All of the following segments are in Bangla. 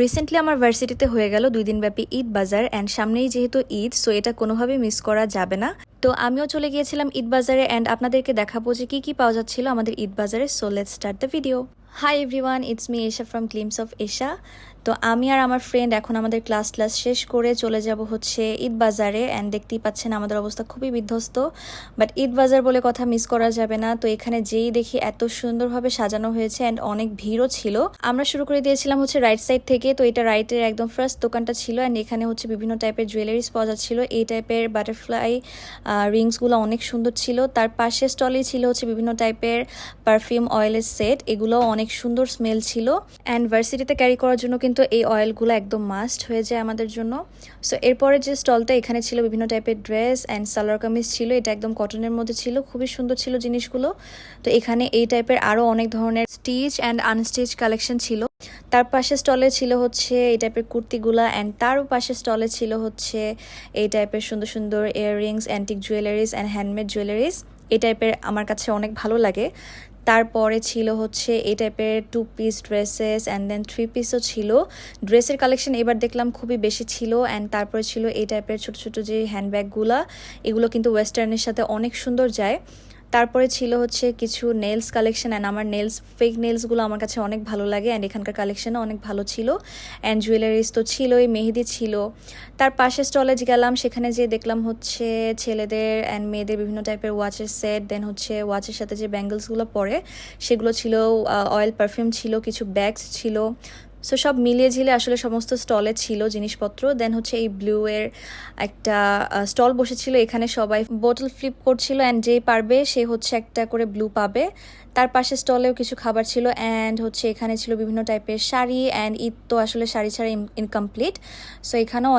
রিসেন্টলি আমার ভার্সিটিতে হয়ে গেল 2 দিন ব্যাপী ঈদ বাজার অ্যান্ড সামনেই যেহেতু ঈদ, সো এটা কোনোভাবেই মিস করা যাবে না। তো আমিও চলে গিয়েছিলাম ঈদ বাজারে অ্যান্ড আপনাদেরকে দেখাবো যে কি পাওয়া যাচ্ছিল আমাদের ঈদ বাজারে। So let's start the video. Hi everyone, it's me Esha from glimpse of Esha. তো আমি আর আমার ফ্রেন্ড এখন আমাদের ক্লাস শেষ করে চলে যাব হচ্ছে ঈদ বাজারে অ্যান্ড দেখতেই পাচ্ছেন আমাদের অবস্থা খুবই বিধ্বস্ত, বাট ঈদ বাজার বলে কথা মিস করা যাবে না। তো এখানে যেই দেখি এত সুন্দরভাবে সাজানো হয়েছে অ্যান্ড অনেক ভিড়ও ছিল। আমরা শুরু করে দিয়েছিলাম হচ্ছে রাইট সাইড থেকে, তো এটা রাইটের একদম ফার্স্ট দোকানটা ছিল অ্যান্ড এখানে হচ্ছে বিভিন্ন টাইপের জুয়েলারিস পাওয়া যাচ্ছিল। এই টাইপের বাটারফ্লাই রিংসগুলো অনেক সুন্দর ছিল। তার পাশে স্টলেই ছিল হচ্ছে বিভিন্ন টাইপের পারফিউম অয়েলের সেট, এগুলো অনেক সুন্দর স্মেল ছিল অ্যান্ড ভার্সিটিতে ক্যারি করার জন্য কিন্তু এই অয়েলগুলো একদম মাস্ট হয়ে যায় আমাদের জন্য। সো এরপরে যে স্টলটা, এখানে ছিল বিভিন্ন টাইপের ড্রেস অ্যান্ড সালোয়ার কামিজ ছিল, এটা একদম কটনের মধ্যে ছিল, খুবই সুন্দর ছিল জিনিসগুলো। তো এখানে এই টাইপের আরও অনেক ধরনের স্টিচ অ্যান্ড আনস্টিচ কালেকশন ছিল। তার পাশে স্টলে ছিল হচ্ছে এই টাইপের কুর্তিগুলা অ্যান্ড তারও পাশে স্টলে ছিল হচ্ছে এই টাইপের সুন্দর সুন্দর earrings, antique jewellers and handmade jewellers. এই টাইপের আমার কাছে অনেক ভালো লাগে। তারপরে ছিল হচ্ছে এই টাইপের 2 পিস ড্রেসেস অ্যান্ড দেন 3 পিসও ছিল। ড্রেসের কালেকশন এবার দেখলাম খুবই বেশি ছিল অ্যান্ড তারপরে ছিল এই টাইপের ছোট ছোট যে হ্যান্ডব্যাগগুলা, এগুলো কিন্তু ওয়েস্টার্নের সাথে অনেক সুন্দর যায়। তারপরে ছিল হচ্ছে কিছু নেলস কালেকশন অ্যান্ড আমার ফেক নেলসগুলো আমার কাছে অনেক ভালো লাগে অ্যান্ড এখানকার কালেকশনও অনেক ভালো ছিল অ্যান্ড জুয়েলারিস তো ছিলই, মেহেদি ছিল। তার পাশে স্টলে গেলাম, সেখানে যে দেখলাম হচ্ছে ছেলেদের অ্যান্ড মেয়েদের বিভিন্ন টাইপের ওয়াচের সেট, দেন হচ্ছে ওয়াচের সাথে যে ব্যাঙ্গলসগুলো পরে সেগুলো ছিল, অয়েল পারফিউম ছিল, কিছু ব্যাগস ছিল। সো সব মিলিয়ে ঝিলে আসলে সমস্ত স্টলে ছিল জিনিসপত্র। দেন হচ্ছে এই ব্লু এর একটা স্টল বসেছিল, এখানে সবাই বোতল ফ্লিপ করছিল অ্যান্ড যেই পারবে সে হচ্ছে একটা করে ব্লু পাবে। তার পাশে স্টলেও কিছু খাবার ছিল অ্যান্ড হচ্ছে এখানে ছিল বিভিন্ন টাইপের শাড়ি অ্যান্ড ঈদ তো আসলে শাড়ি ছাড়া ইনকমপ্লিট। সো এখানেও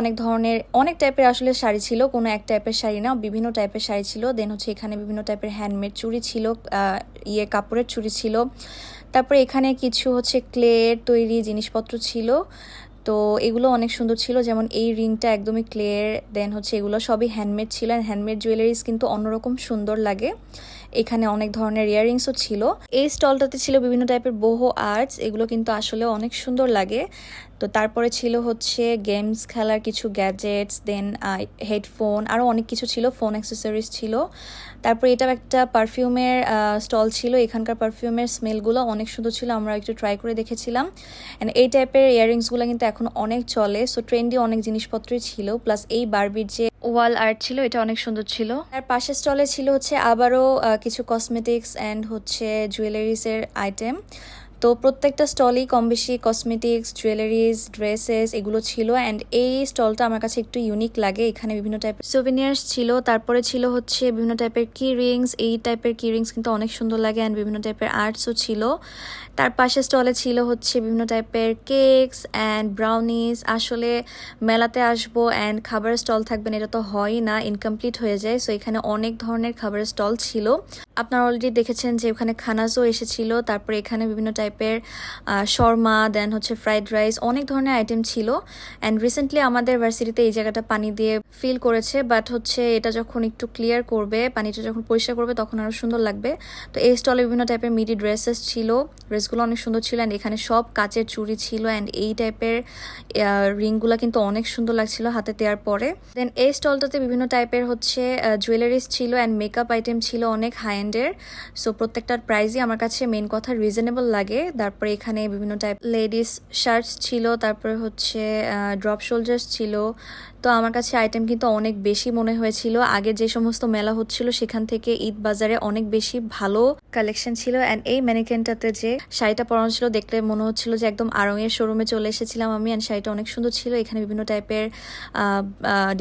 অনেক টাইপের আসলে শাড়ি ছিল, কোনো এক টাইপের শাড়ি না, বিভিন্ন টাইপের শাড়ি ছিল। দেন হচ্ছে এখানে বিভিন্ন টাইপের হ্যান্ডমেড চুড়ি ছিল, কাপড়ের চুড়ি ছিল। তারপরে এখানে কিছু হচ্ছে ক্লের তৈরি জিনিসপত্র ছিল, তো এগুলো অনেক সুন্দর ছিল, যেমন এই রিংটা একদমই ক্লের। দেন হচ্ছে এগুলো সবই হ্যান্ডমেড ছিল অ্যান্ড হ্যান্ডমেড জুয়েলারিস কিন্তু অন্যরকম সুন্দর লাগে। এখানে অনেক ধরনের ইয়াররিংসও ছিল। এই স্টলটাতে ছিল বিভিন্ন টাইপের বহু আর্টস, এগুলো কিন্তু আসলে অনেক সুন্দর লাগে। তো তারপরে ছিল হচ্ছে গেমস খেলার কিছু গ্যাজেটস, দেন হেডফোন, আরও অনেক কিছু ছিল, ফোন অ্যাক্সেসরিজ ছিল। তারপরে এটাও একটা পারফিউমের স্টল ছিল, এখানকার পারফিউমের স্মেলগুলো অনেক সুন্দর ছিল, আমরা একটু ট্রাই করে দেখেছিলাম। অ্যান্ড এই টাইপের ইয়াররিংসগুলো কিন্তু এখন অনেক চলে, সো ট্রেন্ডি অনেক জিনিসপত্রই ছিল। প্লাস এই বারবির যে ওয়াল আর্ট ছিল এটা অনেক সুন্দর ছিল। তার পাশের স্টলে ছিল হচ্ছে আবারও কিছু কসমেটিক্স অ্যান্ড হচ্ছে জুয়েলারিসের আইটেম। তো প্রত্যেকটা স্টলই কম বেশি কসমেটিক্স, জুয়েলারিজ, ড্রেসেস এগুলো ছিল অ্যান্ড এই স্টলটা আমার কাছে একটু ইউনিক লাগে। এখানে বিভিন্ন টাইপের সোভেনিয়ার্স ছিল, তারপরে ছিল হচ্ছে বিভিন্ন টাইপের কি রিংস, এই টাইপের কি রিংস কিন্তু অনেক সুন্দর লাগে অ্যান্ড বিভিন্ন টাইপের আর্টসও ছিল। তার পাশে স্টলে ছিল হচ্ছে বিভিন্ন টাইপের কেকস অ্যান্ড ব্রাউনিজ। আসলে মেলাতে আসবো অ্যান্ড খাবারের স্টল থাকবেন এটা তো হয়ই না, ইনকমপ্লিট হয়ে যায়। সো এখানে অনেক ধরনের খাবারের স্টল ছিল, আপনারা অলরেডি দেখেছেন যে ওখানে খানাজও এসেছিল। তারপরে এখানে বিভিন্ন টাইপের শর্মা, দেন হচ্ছে ফ্রাইড রাইস, অনেক ধরনের আইটেম ছিল। অ্যান্ড রিসেন্টলি আমাদের ভার্সিটিতে এই জায়গাটা পানি দিয়ে ফিল করেছে, বাট হচ্ছে এটা যখন একটু ক্লিয়ার করবে, পানিটা যখন পরিষ্কার করবে তখন আরও সুন্দর লাগবে। তো এই স্টলে বিভিন্ন টাইপের মিডি ড্রেসেস ছিল, ড্রেসগুলো অনেক সুন্দর ছিল অ্যান্ড এখানে সব কাচের চুড়ি ছিল অ্যান্ড এই টাইপের রিংগুলো কিন্তু অনেক সুন্দর লাগছিল হাতে দেওয়ার পরে। দেন এই স্টলটাতে বিভিন্ন টাইপের হচ্ছে জুয়েলারিস ছিল অ্যান্ড মেকআপ আইটেম ছিল অনেক হাই এন্ডের। সো প্রত্যেকটার প্রাইসই আমার কাছে মেন কথা রিজনেবল লাগে। তারপরে এখানে বিভিন্ন টাইপ লেডিস শার্টস ছিল, তারপরে হচ্ছে ড্রপ শোল্ডার্স ছিল। তো আমার কাছে আইটেম কিন্তু অনেক বেশি মনে হয়েছিল, আগে যে সমস্ত মেলা হচ্ছিল সেখান থেকে ঈদ বাজারে অনেক বেশি ভালো কালেকশন ছিল। অ্যান্ড এই ম্যানিকেনটাতে যে শাড়িটা পরানো ছিল দেখলে মনে হচ্ছিল যে একদম আড়ংয়ের শোরুমে চলে এসেছিলাম আমি। অ্যান্ড শাড়িটা অনেক সুন্দর ছিল, এখানে বিভিন্ন টাইপের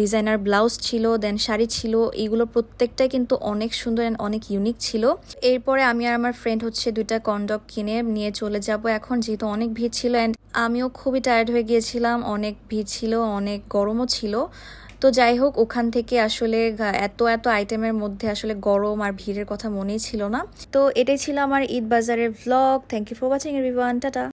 ডিজাইনার ব্লাউজ ছিল, দেন শাড়ি ছিল, এইগুলো প্রত্যেকটাই কিন্তু অনেক সুন্দর অ্যান্ড অনেক ইউনিক ছিল। এরপরে আমি আর আমার ফ্রেন্ড হচ্ছে 2টা কন্ডম কিনে নিয়ে চলে যাব এখন, যেহেতু অনেক ভিড় ছিল অ্যান্ড আমিও খুবই টায়ার্ড হয়ে গিয়েছিলাম, অনেক ভিড় ছিল, অনেক গরমও ছিল। তো যাই হোক, ওখান থেকে আসলে এত এত আইটেমের মধ্যে আসলে গরম আর ভিড়ের কথা মনেই ছিল না। তো এটাই ছিল আমার ঈদ বাজারের vlog. Thank you for watching everyone, tata.